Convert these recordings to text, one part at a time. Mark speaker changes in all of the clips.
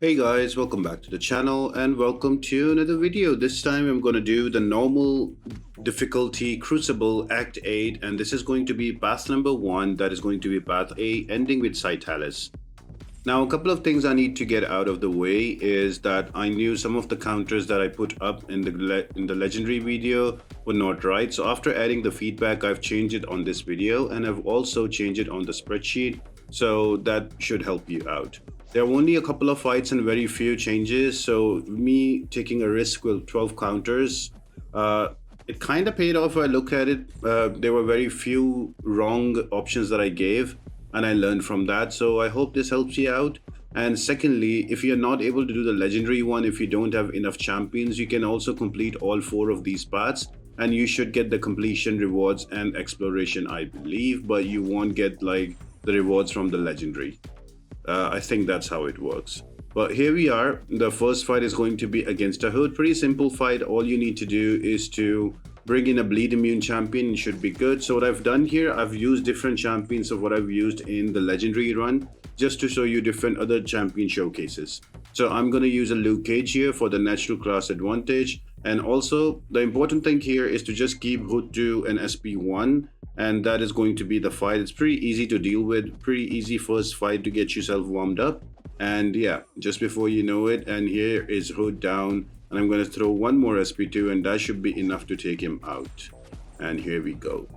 Speaker 1: Hey guys, welcome back to the channel and welcome to another video. This time I'm going to do the normal difficulty Crucible Act 8, and this is going to be path number 1, that is going to be path A ending with Scytalis. Now a couple of things I need to get out of the way is that I knew some of the counters that I put up in the legendary video were not right. So after adding the feedback, I've changed it on this video and I've also changed it on the spreadsheet. So that should help you out. There are only a couple of fights and very few changes. So me taking a risk with 12 counters, it kind of paid off if I look at it. There were very few wrong options that I gave, and I learned from that. So I hope this helps you out. And secondly, if you're not able to do the legendary one, if you don't have enough champions, you can also complete all 4 of these paths and you should get the completion rewards and exploration, I believe, but you won't get like the rewards from the legendary. I think that's how it works. But here we are. The first fight is going to be against a hood. Pretty simple fight. All you need to do is to bring in a bleed immune champion. It should be good. So what I've done here, I've used different champions of what I've used in the legendary run, just to show you different other champion showcases. So I'm going to use a Luke Cage here for the natural class advantage. And also the important thing here is to just keep Hood to an SP1, and that is going to be the fight. It's pretty easy to deal with, pretty easy first fight to get yourself warmed up. And yeah, just before you know it, and here is Hood down, and I'm going to throw one more SP2 and that should be enough to take him out. And here we go.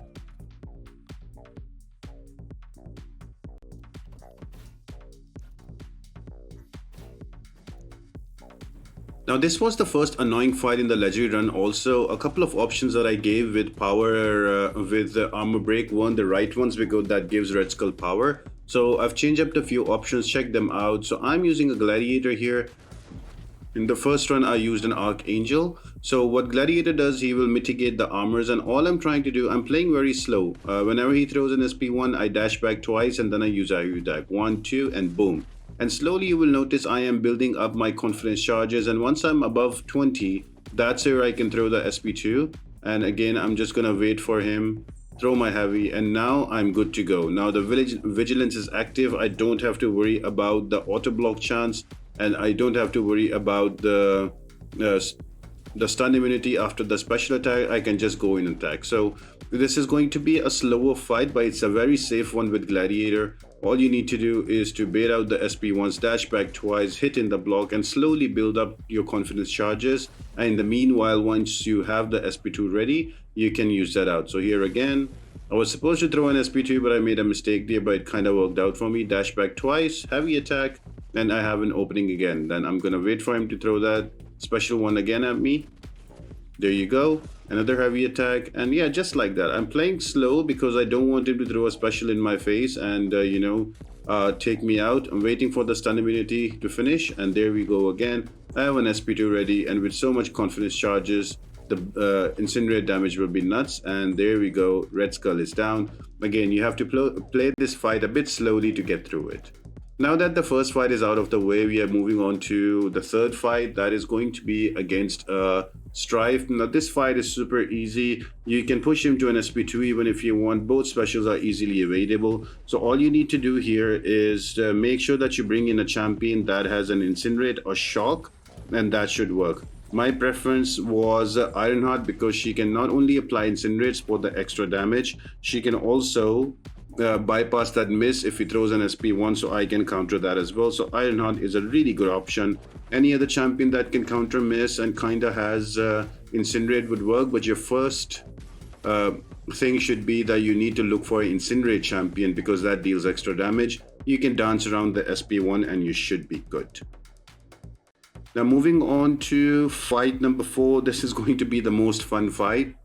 Speaker 1: Now this was the first annoying fight in the legendary run. Also a couple of options that I gave with power, with the armor break weren't the right ones because that gives Red Skull power. So I've changed up a few options, check them out. So I'm using a gladiator here. In the first run I used an Archangel. So what Gladiator does, he will mitigate the armors, and all I'm trying to do, I'm playing very slow. Whenever he throws an SP1, I dash back twice and then I use dive 1, 2 and boom. And slowly you will notice I am building up my confidence charges, and once I'm above 20, that's where I can throw the SP2. And again, I'm just gonna wait for him, throw my heavy, and now I'm good to go. Now the vigilance is active. I don't have to worry about the auto block chance, and I don't have to worry about the stun immunity after the special attack. I can just go in and attack. So this is going to be a slower fight, but it's a very safe one with Gladiator. All you need to do is to bait out the SP1s, dash back twice, hit in the block, and slowly build up your confidence charges. And in the meanwhile, once you have the SP2 ready, you can use that out. So here again, I was supposed to throw an SP2, but I made a mistake there, but it kind of worked out for me. Dash back twice, heavy attack, and I have an opening again. Then I'm gonna wait for him to throw that special one again at me. There you go, another heavy attack, and yeah, just like that. I'm playing slow because I don't want him to throw a special in my face and take me out. I'm waiting for the stun immunity to finish, and there we go again. I have an SP2 ready, and with so much confidence charges, the incinerate damage will be nuts. And there we go, Red Skull is down. Again, you have to play this fight a bit slowly to get through it. Now that the first fight is out of the way, we are moving on to the third fight. That is going to be against Stryfe. Now this fight is super easy. You can push him to an SP2 even if you want. Both specials are easily available. So all you need to do here is make sure that you bring in a champion that has an incinerate or shock, and that should work. My preference was Ironheart because she can not only apply incinerates for the extra damage, she can also bypass that miss if he throws an SP1, so I can counter that as well. So Ironheart is a really good option. Any other champion that can counter miss and kinda has incinerate would work, but your first thing should be that you need to look for an incinerate champion because that deals extra damage. You can dance around the SP1 and you should be good. Now moving on to fight number 4. This is going to be the most fun fight.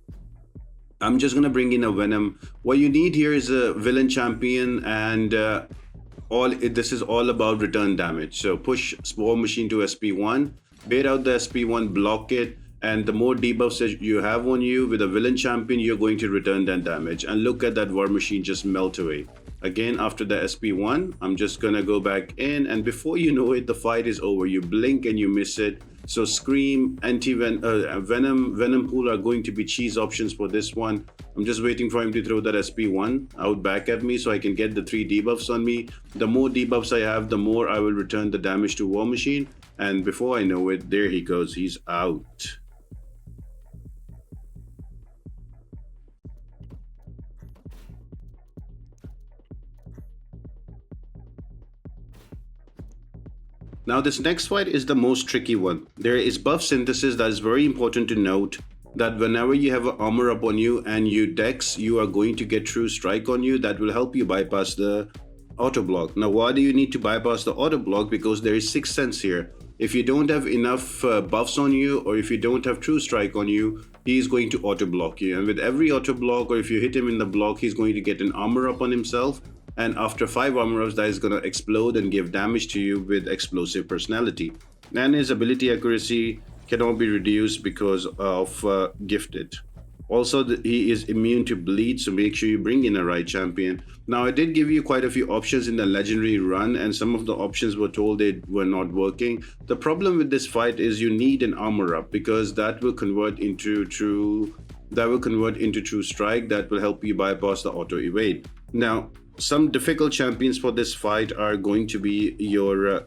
Speaker 1: I'm just going to bring in a Venom. What you need here is a villain champion, and this is all about return damage. So push Spore Machine to SP1, bait out the SP1, block it, and the more debuffs you have on you with a villain champion, you're going to return that damage. And look at that War Machine just melt away. Again, after the SP1, I'm just going to go back in, and before you know it, the fight is over. You blink and you miss it. So Scream, Venom Pool are going to be cheese options for this one. I'm just waiting for him to throw that SP1 out back at me so I can get the 3 debuffs on me. The more debuffs I have, the more I will return the damage to War Machine. And before I know it, there he goes. He's out. Now this next fight is the most tricky one. There is buff synthesis that is very important to note, that whenever you have an armor up on you and you dex, you are going to get true strike on you. That will help you bypass the auto block. Now why do you need to bypass the auto block? Because there is sixth sense here. If you don't have enough buffs on you, or if you don't have true strike on you, he is going to auto block you. And with every auto block, or if you hit him in the block, he's going to get an armor up on himself. And after 5 armor ups, that is going to explode and give damage to you with explosive personality. And his ability accuracy cannot be reduced because of gifted. Also, he is immune to bleed, so make sure you bring in a right champion. Now, I did give you quite a few options in the legendary run, and some of the options were told they were not working. The problem with this fight is you need an armor up, because that will convert into true strike. That will help you bypass the auto evade. Now, some difficult champions for this fight are going to be your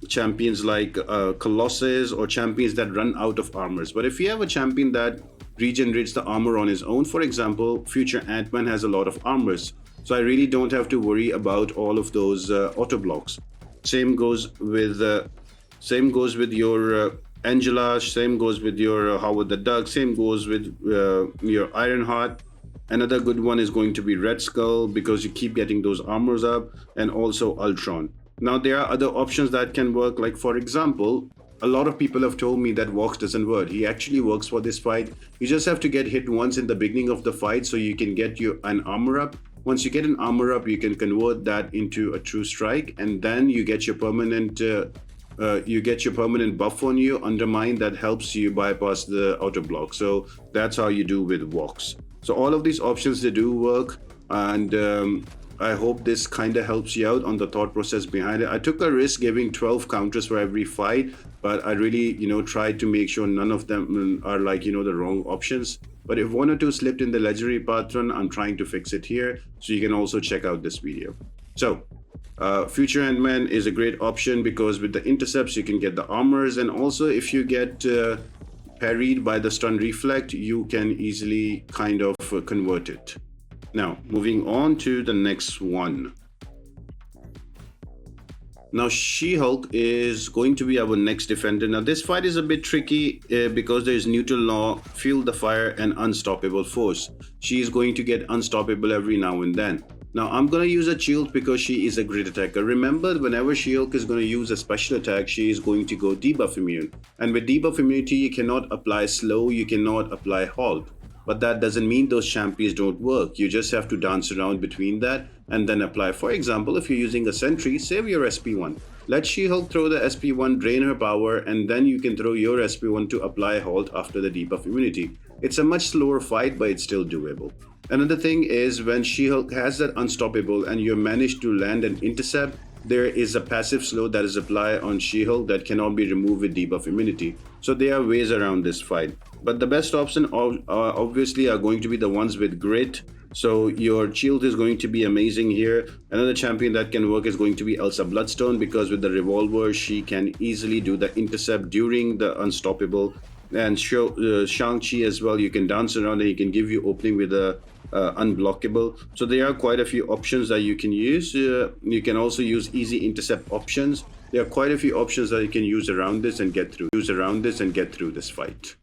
Speaker 1: champions like Colossus, or champions that run out of armors. But if you have a champion that regenerates the armor on his own, for example, Future Ant-Man has a lot of armors, so I really don't have to worry about all of those auto blocks. Same goes with your Angela, same goes with your Howard the Duck, same goes with your Ironheart. Another good one is going to be Red Skull, because you keep getting those armors up, and also Ultron. Now there are other options that can work, like for example, a lot of people have told me that Vox doesn't work. He actually works for this fight. You just have to get hit once in the beginning of the fight so you can get an armor up. Once you get an armor up, you can convert that into a true strike, and then you get your permanent buff on you, Undermine, that helps you bypass the auto block. So that's how you do with Vox. So all of these options, they do work, and I hope this kind of helps you out on the thought process behind it. I took a risk giving 12 counters for every fight, but I really, tried to make sure none of them are like, the wrong options. But if one or two slipped in the legendary patron, I'm trying to fix it here, so you can also check out this video. So Future Ant-Man is a great option, because with the intercepts you can get the armors, and also if you get parried by the stun reflect, you can easily kind of convert it. Now moving on to the next one. Now She-Hulk is going to be our next defender. Now this fight is a bit tricky because there is neutral law, fuel the fire, and unstoppable force. She is going to get unstoppable every now and then. Now I'm going to use a shield because she is a great attacker. Remember, whenever She-Hulk is going to use a special attack, she is going to go debuff immune. And with debuff immunity, you cannot apply slow, you cannot apply halt. But that doesn't mean those champions don't work. You just have to dance around between that and then apply. For example, if you're using a sentry, save your SP1. Let She-Hulk throw the SP1, drain her power, and then you can throw your SP1 to apply halt after the debuff immunity. It's a much slower fight, but it's still doable. Another thing is, when She-Hulk has that unstoppable and you manage to land an intercept, there is a passive slow that is applied on She-Hulk that cannot be removed with debuff immunity. So there are ways around this fight. But the best option obviously are going to be the ones with grit. So your shield is going to be amazing here. Another champion that can work is going to be Elsa Bloodstone, because with the revolver she can easily do the intercept during the unstoppable. And Shang-Chi as well, you can dance around and he can give you opening with a unblockable. So there are quite a few options that you can use. You can also use easy intercept options. There are quite a few options that you can use around this and get through this fight.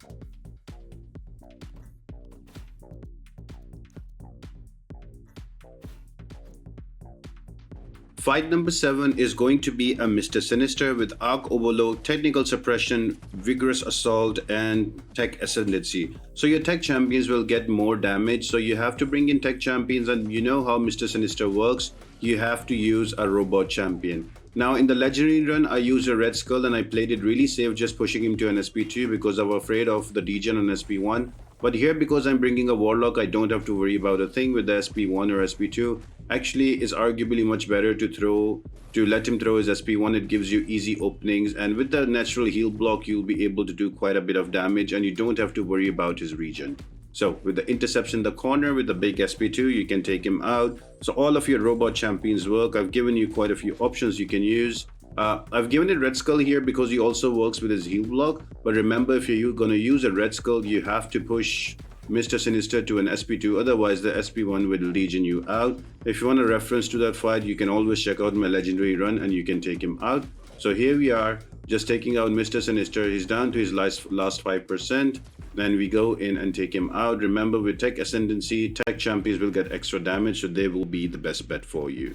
Speaker 1: Fight number 7 is going to be a Mr. Sinister with Arc Overload, Technical Suppression, Vigorous Assault, and Tech Ascendancy. So your tech champions will get more damage, so you have to bring in tech champions, and you know how Mr. Sinister works. You have to use a robot champion. Now in the legendary run, I used a Red Skull and I played it really safe, just pushing him to an SP2 because I was afraid of the degen on SP1. But here, because I'm bringing a Warlock, I don't have to worry about a thing with the SP1 or SP2. Actually, it's arguably much better to let him throw his SP1. It gives you easy openings, and with the natural heal block, you'll be able to do quite a bit of damage, and you don't have to worry about his regen. So with the intercepts in the corner, with the big SP2, you can take him out. So all of your robot champions work. I've given you quite a few options you can use. I've given it Red Skull here because he also works with his heal block. But remember, if you're going to use a Red Skull, you have to push Mr. Sinister to an SP2. Otherwise, the SP1 will legion you out. If you want a reference to that fight, you can always check out my legendary run and you can take him out. So here we are, just taking out Mr. Sinister. He's down to his last 5%. Then we go in and take him out. Remember, with Tech Ascendancy, Tech Champions will get extra damage, so they will be the best bet for you.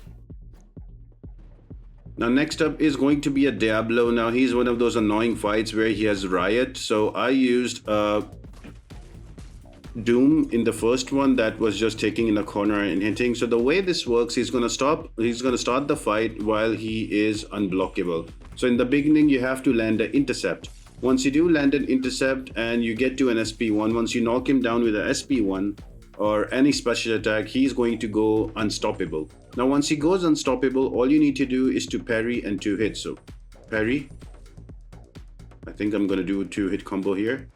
Speaker 1: Now next up is going to be a Diablo. Now he's one of those annoying fights where he has Riot. So I used Doom in the first one that was just taking in the corner and hitting. So the way this works, he's gonna start the fight while he is unblockable. So in the beginning, you have to land an intercept. Once you do land an intercept and you get to an SP1, once you knock him down with an SP1 or any special attack, he's going to go unstoppable. Now once he goes unstoppable, all you need to do is to parry and 2 hits. So parry. I think I'm gonna do a 2-hit combo here.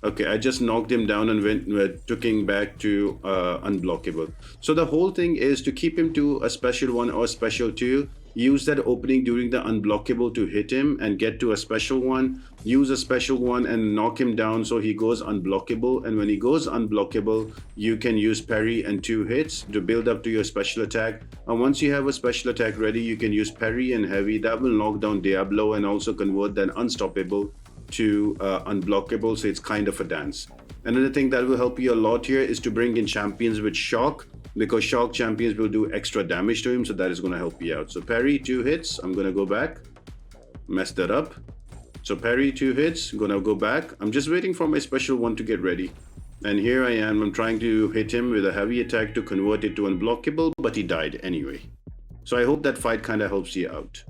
Speaker 1: Okay, I just knocked him down and took him back to unblockable. So the whole thing is to keep him to a special 1 or special 2. Use that opening during the unblockable to hit him and get to a special 1. Use a special 1 and knock him down so he goes unblockable. And when he goes unblockable, you can use parry and 2 hits to build up to your special attack. And once you have a special attack ready, you can use parry and heavy. That will knock down Diablo and also convert that unstoppable to unblockable. So it's kind of a dance. Another thing that will help you a lot here is to bring in champions with shock, because shock champions will do extra damage to him, so that is going to help you out. So parry 2 hits, I'm going to go back, mess that up. So parry 2 hits, I'm going to go back. I'm just waiting for my special 1 to get ready. And here I am, I'm trying to hit him with a heavy attack to convert it to unblockable, but he died anyway. So I hope that fight kind of helps you out.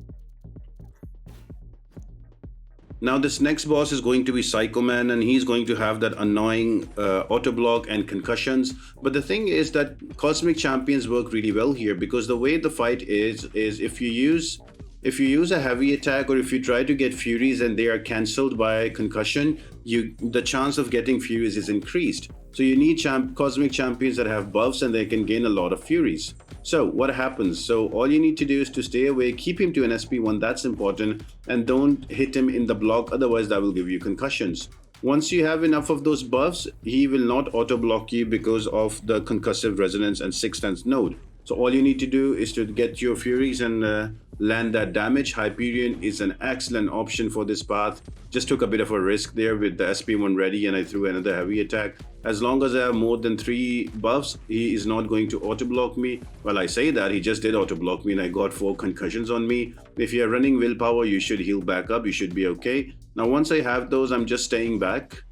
Speaker 1: Now this next boss is going to be Psycho Man, and he's going to have that annoying auto block and concussions. But the thing is that Cosmic Champions work really well here, because the way the fight is if you use a heavy attack, or if you try to get Furies and they are cancelled by concussion, the chance of getting Furies is increased. So you need Cosmic Champions that have buffs and they can gain a lot of Furies. So what happens? So all you need to do is to stay away, keep him to an SP1, that's important, and don't hit him in the block, otherwise that will give you concussions. Once you have enough of those buffs, he will not auto block you because of the concussive resonance and 6th sense node. So all you need to do is to get your Furies and land that damage. Hyperion is an excellent option for this path. Just took a bit of a risk there with the SP1 ready, and I threw another heavy attack. As long as I have more than 3 buffs, he is not going to auto block me. Well, I say that, he just did auto block me and I got 4 concussions on me. If you're running willpower, you should heal back up, you should be okay. Now once I have those, I'm just staying back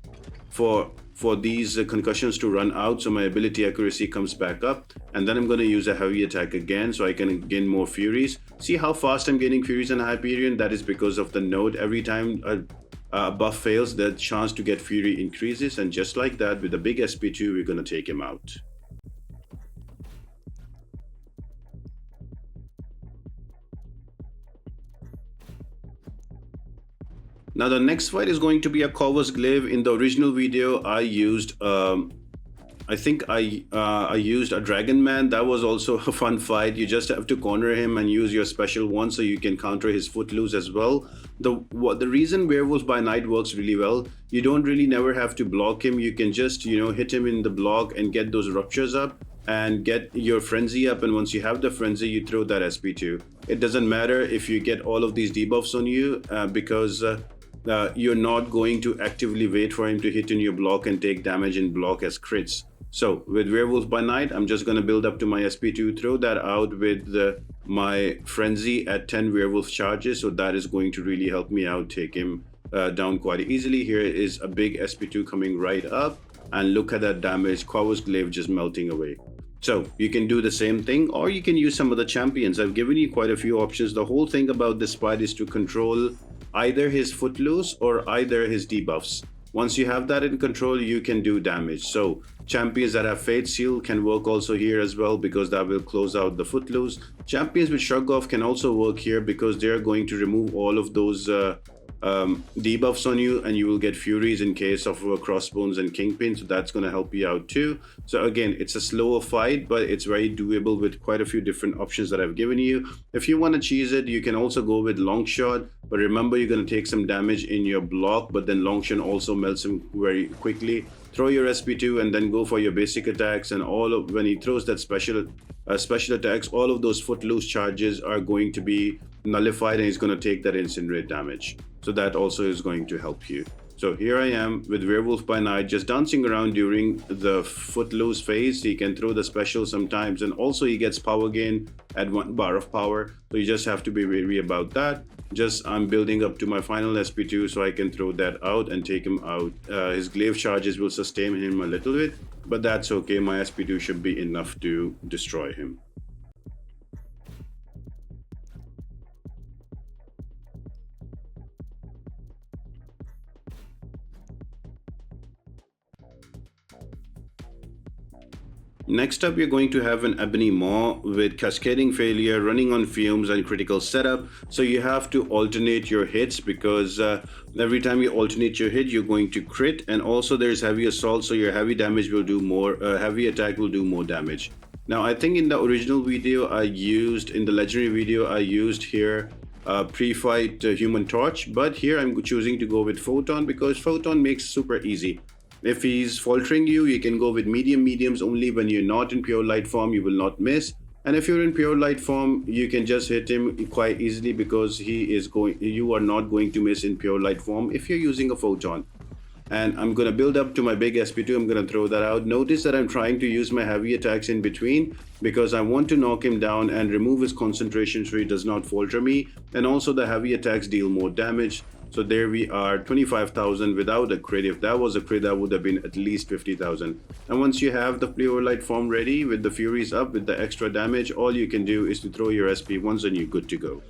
Speaker 1: for these concussions to run out, so my ability accuracy comes back up, and then I'm going to use a heavy attack again so I can gain more Furies. See how fast I'm gaining Furies in Hyperion? That is because of the node. Every time a buff fails, the chance to get Fury increases, and just like that, with a big SP2, we're going to take him out. Now the next fight is going to be a Corvus Glaive. In the original video, I used I think I used a Dragon Man. That was also a fun fight. You just have to corner him and use your special 1 so you can counter his Footloose as well. The reason Werewolf by Night works really well, you don't really never have to block him. You can just, hit him in the block and get those ruptures up and get your frenzy up, and once you have the frenzy, you throw that SP2. It doesn't matter if you get all of these debuffs on you because you're not going to actively wait for him to hit in your block and take damage in block as crits. So with Werewolf by Night, I'm just going to build up to my SP2, throw that out with my Frenzy at 10 Werewolf charges. So that is going to really help me out, take him down quite easily. Here is a big SP2 coming right up, and look at that damage, Corvus Glaive just melting away. So you can do the same thing, or you can use some of the champions. I've given you quite a few options. The whole thing about this fight is to control either his Footloose or either his debuffs. Once you have that in control, you can do damage. So champions that have Fate Seal can work also here as well, because that will close out the Footloose. Champions with Shrug Off can also work here because they're going to remove all of those debuffs on you, and you will get Furies in case of Crossbones and Kingpin, so that's going to help you out too. So again, it's a slower fight, but it's very doable with quite a few different options that I've given you. If you want to cheese it, you can also go with Long Shot, but remember you're going to take some damage in your block, but then Long Shot also melts him very quickly. Throw your SP2 and then go for your basic attacks, and when he throws that special attacks, all of those Footloose charges are going to be nullified, and he's going to take that incinerate damage. So that also is going to help you. So here I am with Werewolf by Night, just dancing around during the Footloose phase. He can throw the special sometimes, and also he gets power gain at 1 bar of power. So you just have to be wary about that. I'm building up to my final SP2 so I can throw that out and take him out. His glaive charges will sustain him a little bit, but that's okay. My SP2 should be enough to destroy him. Next up, you're going to have an Ebony Maw with Cascading Failure, Running on Fumes, and Critical Setup. So you have to alternate your hits, because every time you alternate your hit, you're going to crit. And also there's Heavy Assault, so your heavy damage will do more, heavy attack will do more damage. Now, I think in the original video in the legendary video, I used here pre-fight Human Torch, but here I'm choosing to go with Photon, because Photon makes super easy. If he's faltering you, you can go with mediums only. When you're not in pure light form, you will not miss. And if you're in pure light form, you can just hit him quite easily, because you are not going to miss in pure light form if you're using a Photon. And I'm going to build up to my big SP2. I'm going to throw that out. Notice that I'm trying to use my heavy attacks in between, because I want to knock him down and remove his concentration so he does not falter me. And also the heavy attacks deal more damage. So there we are, 25,000 without a crit. If that was a crit, that would have been at least 50,000. And once you have the pure light form ready with the Furies up with the extra damage, all you can do is to throw your SP1s and you're good to go.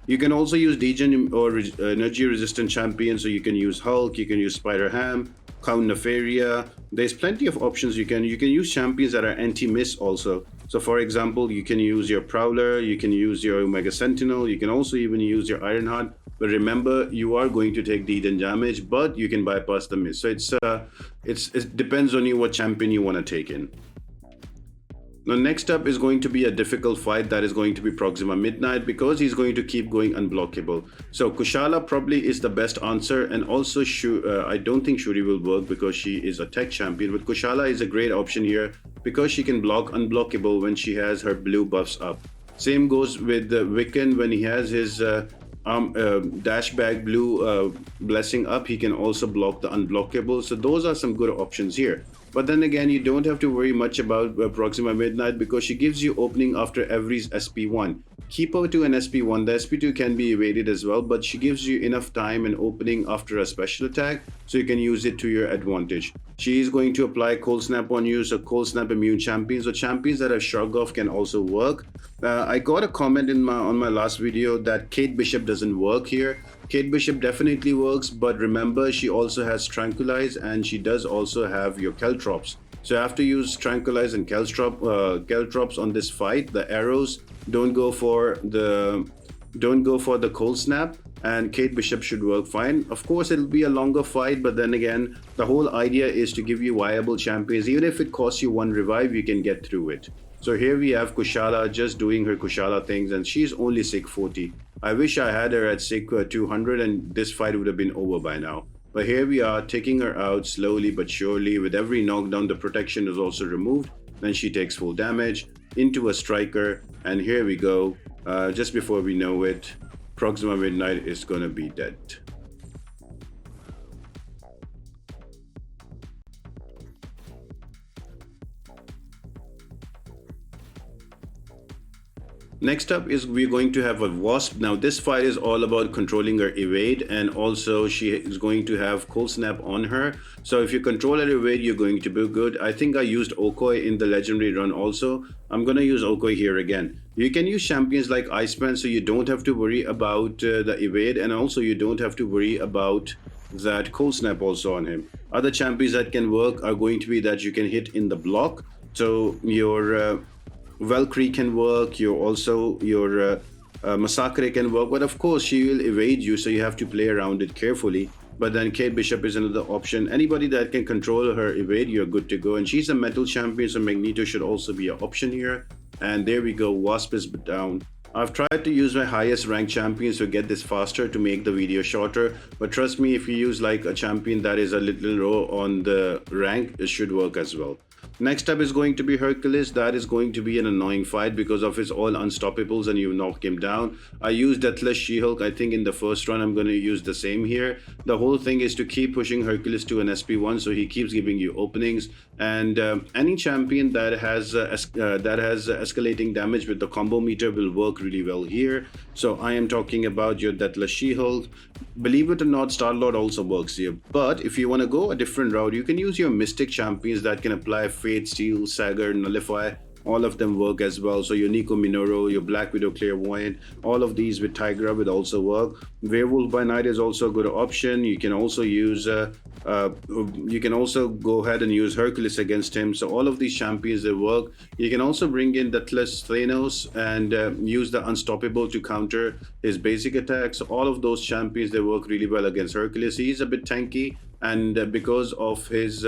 Speaker 1: You can also use degen or energy resistant champions. So you can use Hulk, you can use Spider-Ham, Count Nefaria. There's plenty of options. You can use champions that are anti-miss also. So for example, you can use your Prowler, you can use your Omega Sentinel, you can also even use your Ironheart. But remember, you are going to take degen damage, but you can bypass the miss. So it depends on you what champion you want to take in. Now next up is going to be a difficult fight, that is going to be Proxima Midnight, because he's going to keep going unblockable. So Kushala probably is the best answer, and also I don't think Shuri will work because she is a tech champion, but Kushala is a great option here because she can block unblockable when she has her blue buffs up. Same goes with Wiccan. When he has his dash bag blue blessing up, he can also block the unblockable. So those are some good options here. But then again, you don't have to worry much about Proxima Midnight, because she gives you opening after every SP1. Keep her to an SP1. The SP2 can be evaded as well, but she gives you enough time and opening after a special attack, so you can use it to your advantage. She is going to apply Cold Snap on you, so Cold Snap immune champions or champions that have Shrug Off can also work. I got a comment on my last video that Kate Bishop doesn't work here. Kate Bishop definitely works, but remember, she also has Tranquilize, and she does also have your Caltrops. So you have to use Tranquilize and Caltrops on this fight. The arrows don't go for the Cold Snap, and Kate Bishop should work fine. Of course, it'll be a longer fight, but then again, the whole idea is to give you viable champions. Even if it costs you 1 revive, you can get through it. So here we have Kushala just doing her Kushala things, and she's only Sig 40. I wish I had her at Sig 200, and this fight would have been over by now. But here we are, taking her out slowly but surely. With every knockdown, the protection is also removed. Then she takes full damage into a striker, and here we go. Just before we know it, Proxima Midnight is gonna be dead. Next up is we're going to have a Wasp. Now this fight is all about controlling her evade, and also she is going to have Cold Snap on her. So if you control her evade, you're going to be good. I think I used Okoi in the legendary run also. I'm gonna use Okoi here again. You can use champions like Iceman, so you don't have to worry about the evade, and also you don't have to worry about that cold snap also on him. Other champions that can work are going to be that you can hit in the block. So your Valkyrie can work, your Massacre can work, but of course she will evade you, so you have to play around it carefully. But then Kate Bishop is another option. Anybody that can control her evade, you're good to go. And she's a metal champion, so Magneto should also be an option here. And there we go, Wasp is down. I've tried to use my highest ranked champions to get this faster to make the video shorter, but trust me, if you use like a champion that is a little low on the rank, it should work as well. Next up is going to be Hercules. That is going to be an annoying fight because of his all unstoppables and you knock him down. I used Deathless She-Hulk. I think in the first run I'm going to use the same here. The whole thing is to keep pushing Hercules to an SP1 so he keeps giving you openings. And any champion that has escalating damage with the combo meter will work really well here. So I am talking about your Deathless She-Hulk. Believe it or not, Star-Lord also works here. But if you want to go a different route, you can use your Mystic champions that can apply Fate, Steel, Sagar, Nullify. All of them work as well. So your Nico Minoru, your Black Widow Clairvoyant, all of these with Tigra would also work. Werewolf by Night is also a good option. You can also use you can also go ahead and use Hercules against him. So all of these champions, they work. You can also bring in Deathless Thanos and use the Unstoppable to counter his basic attacks. So all of those champions, they work really well against Hercules. He's a bit tanky, and because of his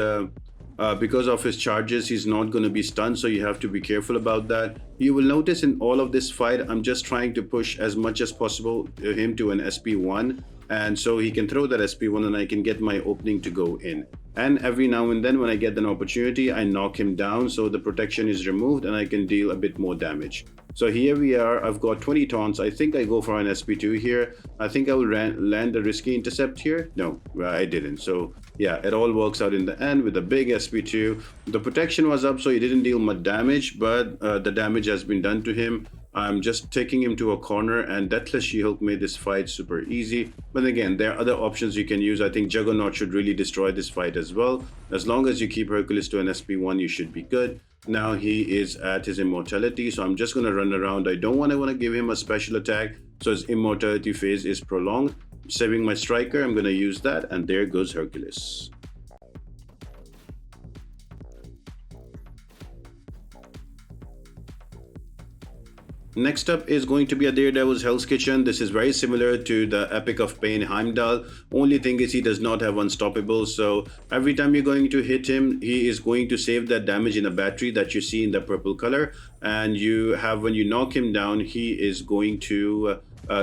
Speaker 1: charges, he's not going to be stunned, so you have to be careful about that. You will notice in all of this fight, I'm just trying to push as much as possible him to an SP1, and so he can throw that SP1 and I can get my opening to go in. And every now and then when I get an opportunity, I knock him down so the protection is removed and I can deal a bit more damage. So here we are, I've got 20 taunts. I think I go for an SP2 here. I think I will land a risky intercept here. No, I didn't. So yeah, it all works out in the end with a big SP2. The protection was up, so he didn't deal much damage, but the damage has been done to him. I'm just taking him to a corner, and Deathless She-Hulk made this fight super easy. But again, there are other options you can use. I think Juggernaut should really destroy this fight as well. As long as you keep Hercules to an SP1, you should be good. Now he is at his immortality, so I'm just going to run around. I don't want to give him a special attack, so his immortality phase is prolonged. Saving my striker, I'm going to use that, and there goes Hercules. Next up is going to be a Daredevil's Hell's Kitchen. This is very similar to the Epic of Pain Heimdall. Only thing is he does not have Unstoppable. So every time you're going to hit him, he is going to save that damage in a battery that you see in the purple color. And when you knock him down, he is going to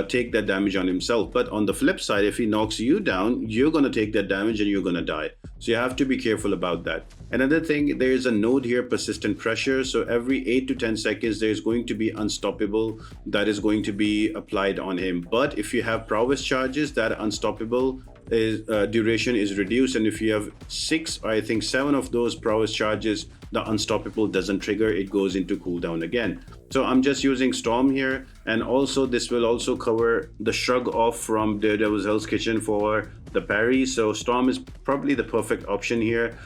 Speaker 1: take that damage on himself. But on the flip side, if he knocks you down, you're going to take that damage and you're going to die. So you have to be careful about that. Another thing, there is a node here, persistent pressure. So every 8 to 10 seconds, there's going to be Unstoppable that is going to be applied on him. But if you have prowess charges, that Unstoppable duration is reduced. And if you have 6 or I think 7 of those prowess charges, the Unstoppable doesn't trigger, it goes into cooldown again. So I'm just using Storm here, and also this will also cover the shrug off from Daredevil's Hell's Kitchen for the parry. So Storm is probably the perfect option here.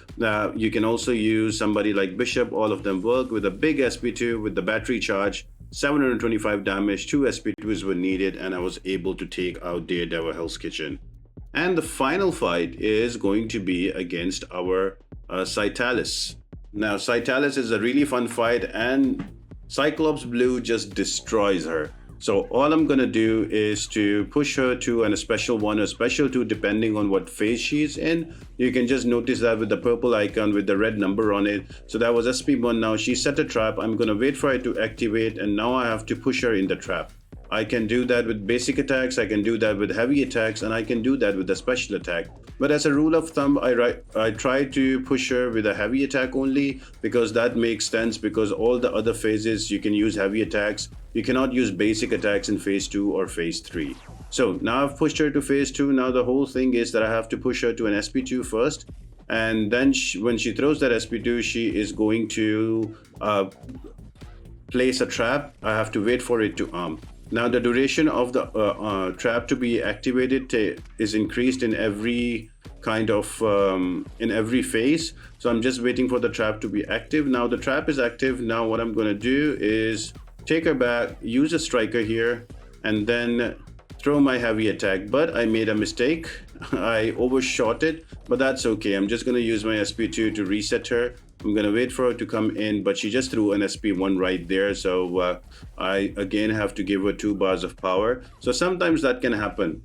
Speaker 1: You can also use somebody like Bishop. All of them work with a big SP2 with the battery charge. 725 damage, 2 SP2s were needed, and I was able to take out Daredevil Hell's Kitchen. And the final fight is going to be against our Scytalis. Now, Scytalis is a really fun fight, and Cyclops Blue just destroys her. So all I'm gonna do is to push her to a special 1 or special 2 depending on what phase she's in. You can just notice that with the purple icon with the red number on it. So that was SP1. Now she set a trap. I'm gonna wait for it to activate, and now I have to push her in the trap. I can do that with basic attacks, I can do that with heavy attacks, and I can do that with a special attack. But as a rule of thumb, I try to push her with a heavy attack only, because that makes sense, because all the other phases you can use heavy attacks. You cannot use basic attacks in phase 2 or phase 3. So now I've pushed her to phase 2. Now the whole thing is that I have to push her to an SP2 first. And then when she throws that SP2, she is going to place a trap. I have to wait for it to arm. Now the duration of the trap to be activated is increased in every in every phase. So I'm just waiting for the trap to be active. Now the trap is active. Now what I'm going to do is take her back, use a striker here, and then throw my heavy attack. But I made a mistake. I overshot it, but that's okay. I'm just gonna use my SP2 to reset her. I'm gonna wait for her to come in, but she just threw an SP1 right there, so I again have to give her 2 bars of power. So sometimes that can happen.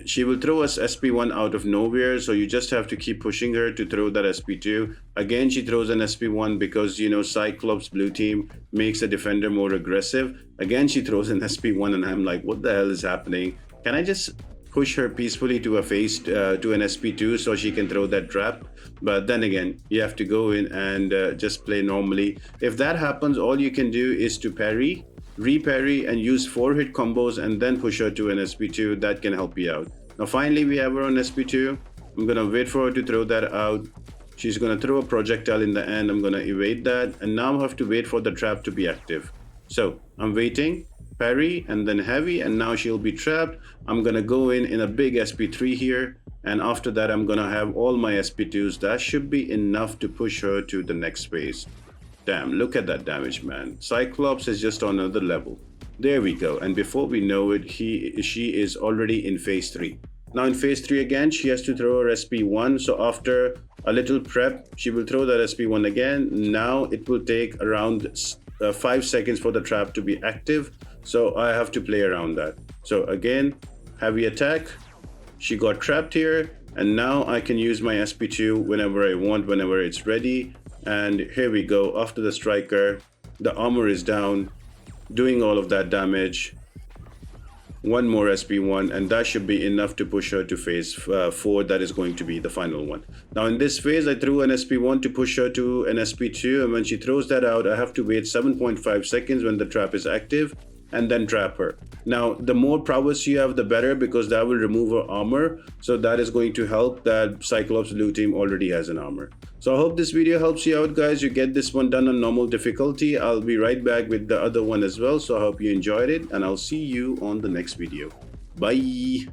Speaker 1: She will throw us SP1 out of nowhere, so you just have to keep pushing her to throw that SP2. Again, she throws an SP1 because, you know, Cyclops blue team makes a defender more aggressive. Again, she throws an SP1 and I'm like, what the hell is happening? Can I just push her peacefully to a face to an SP2 so she can throw that trap? But then again, you have to go in and just play normally. If that happens, all you can do is to parry, re-parry, and use 4-hit combos and then push her to an SP2. That can help you out. Now finally we have her on SP2. I'm gonna wait for her to throw that out. She's gonna throw a projectile in the end. I'm gonna evade that, and now I have to wait for the trap to be active. So I'm waiting, parry, and then heavy, and now she'll be trapped. I'm gonna go in a big SP3 here, and after that I'm gonna have all my SP2s. That should be enough to push her to the next phase. Damn, look at that damage, man. Cyclops is just on another level. There we go, and before we know it, she is already in phase 3. Now in phase 3 again, she has to throw her SP1, so after a little prep, she will throw that SP1 again. Now it will take around 5 seconds for the trap to be active, so I have to play around that. So again, heavy attack, she got trapped here, and now I can use my SP2 whenever I want, whenever it's ready. And here we go, after the striker, the armor is down, doing all of that damage. One more SP1, and that should be enough to push her to phase 4. That is going to be the final one. Now in this phase, I threw an SP1 to push her to an SP2, and when she throws that out, I have to wait 7.5 seconds when the trap is active, and then trap her. Now the more prowess you have, the better, because that will remove her armor, so that is going to help that Cyclops blue team already has an armor. So I hope this video helps you out, guys. You get this one done on normal difficulty. I'll be right back with the other one as well, so I hope you enjoyed it, and I'll see you on the next video. Bye.